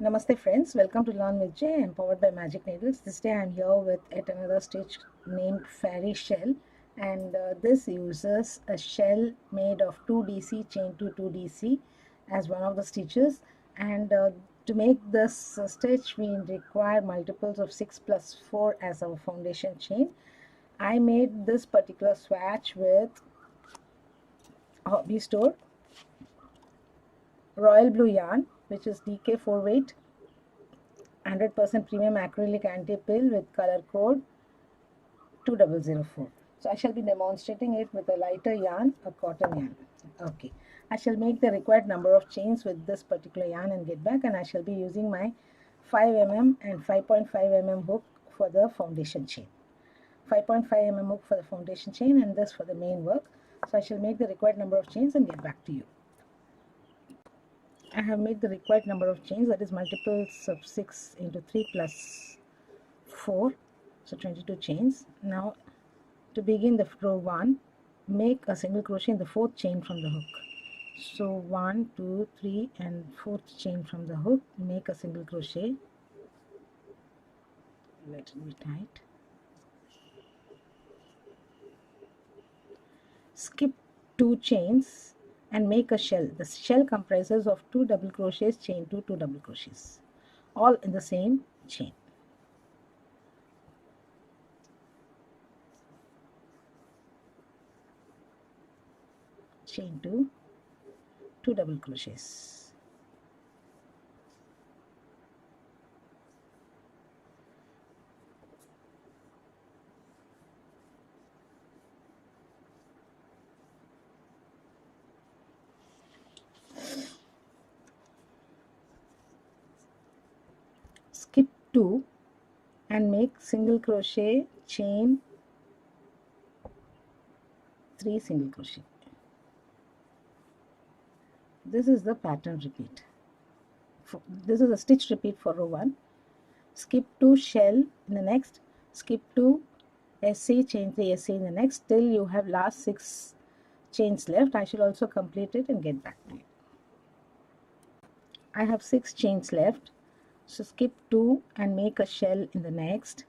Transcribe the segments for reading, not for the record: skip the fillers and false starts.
Namaste friends, welcome to Learn with Jay. I'm powered by Magic Needles. This day I'm here with yet another stitch named Fairy Shell, and this uses a shell made of 2DC chain to 2DC as one of the stitches. And to make this stitch we require multiples of 6 plus 4 as our foundation chain. I made this particular swatch with Hobby Store Royal Blue yarn, which is DK4 weight, 100% premium acrylic anti-pill with color code 2004. So I shall be demonstrating it with a lighter yarn, a cotton yarn. Okay, I shall make the required number of chains with this particular yarn and get back, and I shall be using my 5mm and 5.5mm hook for the foundation chain. 5.5mm hook for the foundation chain and this for the main work. So I shall make the required number of chains and get back to you. I have made the required number of chains, that is multiples of 6 into 3 plus 4, so 22 chains. Now to begin the row 1, make a single crochet in the 4th chain from the hook. So 1, 2, 3 and 4th chain from the hook, make a single crochet. Let it be tight. Skip 2 chains and make a shell. The shell comprises of 2 double crochets, chain 2, 2 double crochets, all in the same chain. Chain 2, 2 double crochets. Skip 2 and make single crochet, chain 3 single crochet. This is the pattern repeat. This is a stitch repeat for row 1. Skip 2 shell in the next, skip 2 SA, chain 3 SA in the next, till you have last 6 chains left. I shall also complete it and get back to you. I have 6 chains left, so skip 2 and make a shell in the next.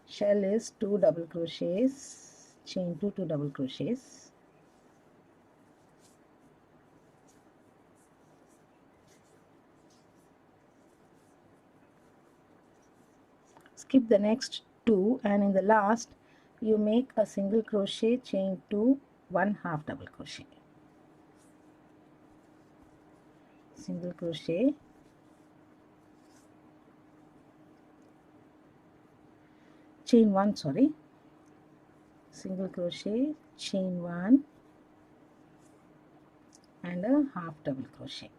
Shell is 2 double crochets, chain 2, 2 double crochets. Skip the next 2 and in the last you make a single crochet, chain 2, 1 half double crochet, single crochet, chain 1, single crochet, chain 1 and a half double crochet.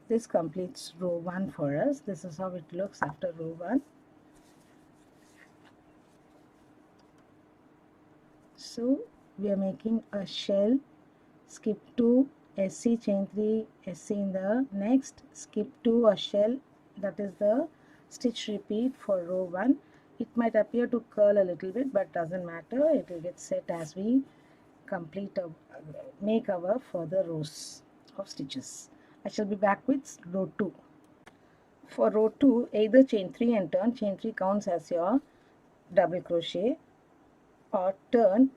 This completes row 1 for us. This is how it looks after row 1. So we are making a shell, skip 2 SC, chain 3 SC in the next, skip 2 a shell, that is the stitch repeat for row 1. It might appear to curl a little bit, but doesn't matter, it will get set as we make our further rows of stitches. I shall be back with row 2. For row 2, either chain 3 and turn. Chain 3 counts as your double crochet, or turn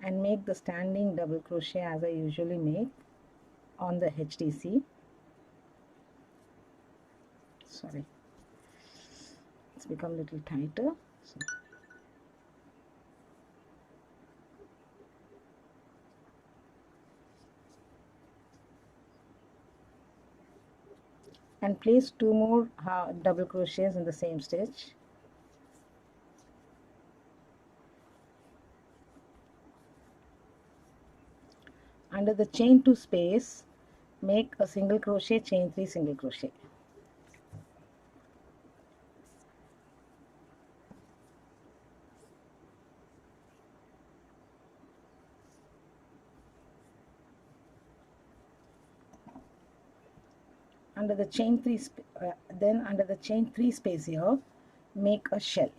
and make the standing double crochet as I usually make on the HDC. Sorry, it's become a little tighter. So and place 2 more double crochets in the same stitch. Under the chain 2 space, make a single crochet, chain 3 single crochet. Under the chain 3 then under the chain 3 space here, make a shell.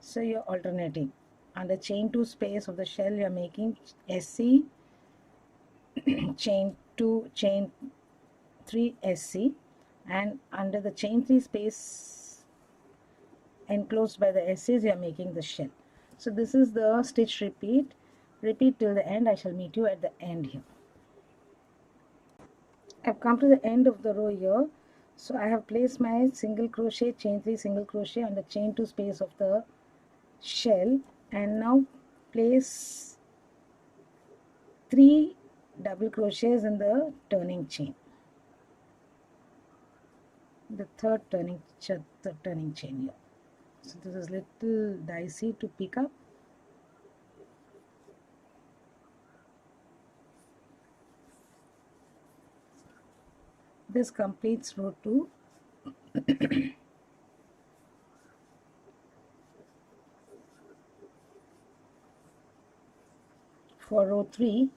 So you're alternating under chain 2 space of the shell you are making SC, chain 2, chain 3 SC, and under the chain 3 space enclosed by the SCs you are making the shell. So this is the stitch repeat till the end. I shall meet you at the end here. I've come to the end of the row here, so I have placed my single crochet, chain 3 single crochet on the chain 2 space of the shell, and now place 3 double crochets in the turning chain, the third turning chain here. So this is little dicey to pick up. This completes row 2. For row 3,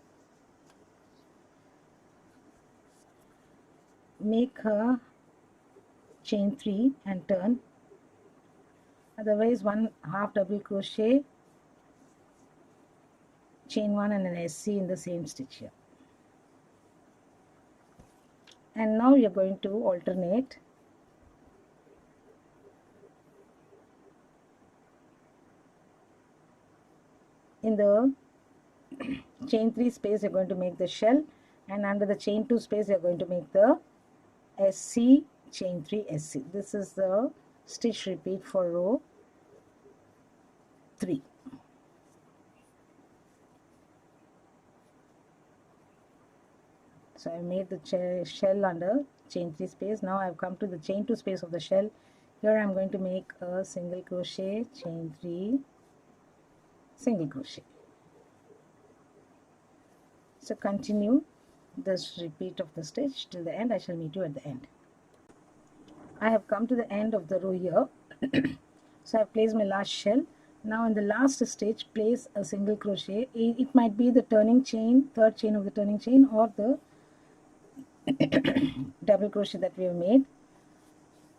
make a chain 3 and turn, otherwise 1 half double crochet, chain 1 and an SC in the same stitch here. And now you're going to alternate in the chain 3 space you're going to make the shell, and under the chain 2 space you're going to make the SC, chain 3 SC. This is the stitch repeat for row 3. So I made the shell under chain 3 space. Now I've come to the chain 2 space of the shell. Here I'm going to make a single crochet, chain 3, single crochet. So continue this repeat of the stitch till the end. I shall meet you at the end. I have come to the end of the row here. So I've placed my last shell. Now in the last stitch, place a single crochet. It might be the turning chain, third chain of the turning chain, or the double crochet that we have made.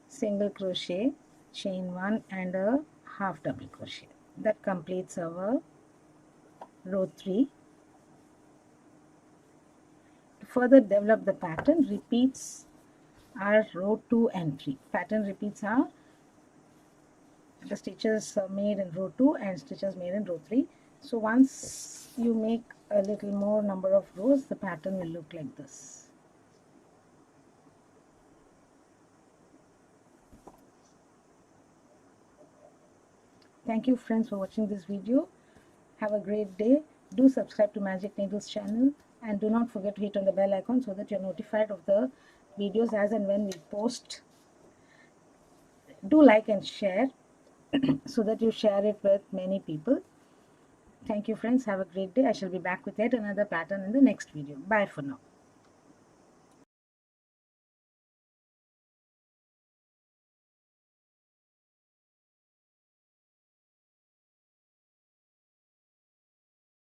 Single crochet, chain 1 and a half double crochet. That completes our row 3. To further develop the pattern, repeats are row 2 and 3. Pattern repeats are the stitches made in row 2 and stitches made in row 3. So once you make a little more number of rows, the pattern will look like this. Thank you friends for watching this video. Have a great day. Do subscribe to Magic Needles channel, and do not forget to hit on the bell icon so that you're notified of the videos as and when we post. Do like and share so that you share it with many people. Thank you friends. Have a great day. I shall be back with yet another pattern in the next video. Bye for now.